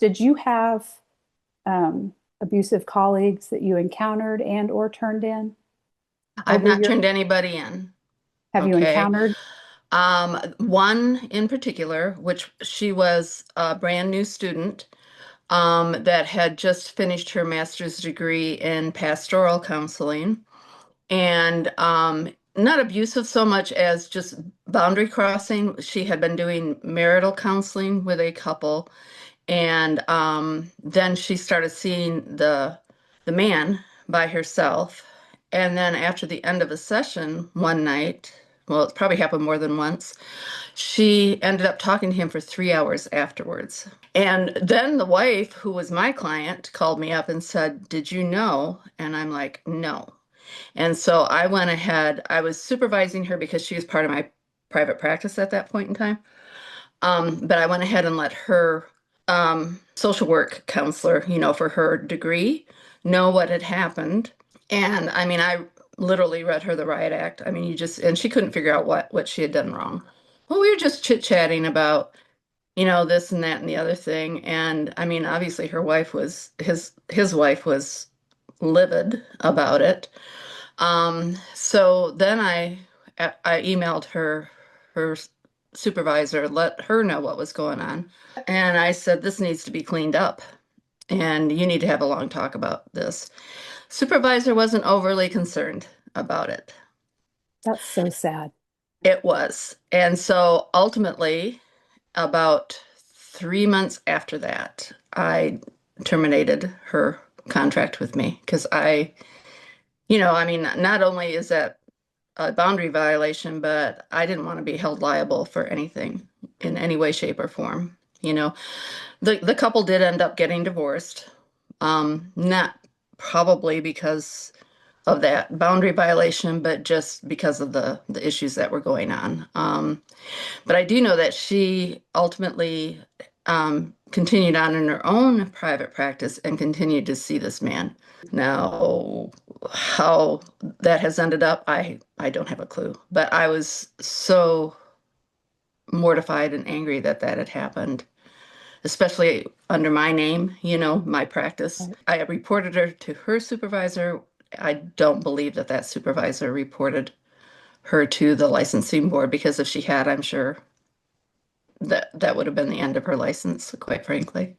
Did you have abusive colleagues that you encountered and or turned in I've over not your, turned anybody in. have you Okay. encountered? One in particular, which she was a brand new student, that had just finished her master's degree in pastoral counseling and not abusive so much as just boundary crossing. She had been doing marital counseling with a couple, and then she started seeing the man by herself. And then after the end of a session one night, well, it's probably happened more than once, she ended up talking to him for 3 hours afterwards. And then the wife, who was my client, called me up and said, "Did you know?" And I'm like, "No." And so I went ahead, I was supervising her because she was part of my private practice at that point in time. But I went ahead and let her social work counselor, for her degree, know what had happened. And I mean, I literally read her the riot act. I mean, and she couldn't figure out what she had done wrong. Well, we were just chit-chatting about, this and that and the other thing. And I mean, obviously his wife was livid about it. So then I emailed her supervisor, let her know what was going on. And I said, "This needs to be cleaned up and you need to have a long talk about this." Supervisor wasn't overly concerned about it. That's so sad. It was. And so ultimately, about 3 months after that, I terminated her contract with me because I mean, not only is that a boundary violation, but I didn't want to be held liable for anything in any way, shape, or form. The couple did end up getting divorced. Not probably because of that boundary violation, but just because of the issues that were going on. But I do know that she ultimately continued on in her own private practice and continued to see this man. Now, how that has ended up, I don't have a clue. But I was so mortified and angry that that had happened, especially under my name, my practice. Right. I reported her to her supervisor. I don't believe that that supervisor reported her to the licensing board because if she had, I'm sure that would have been the end of her license, quite frankly.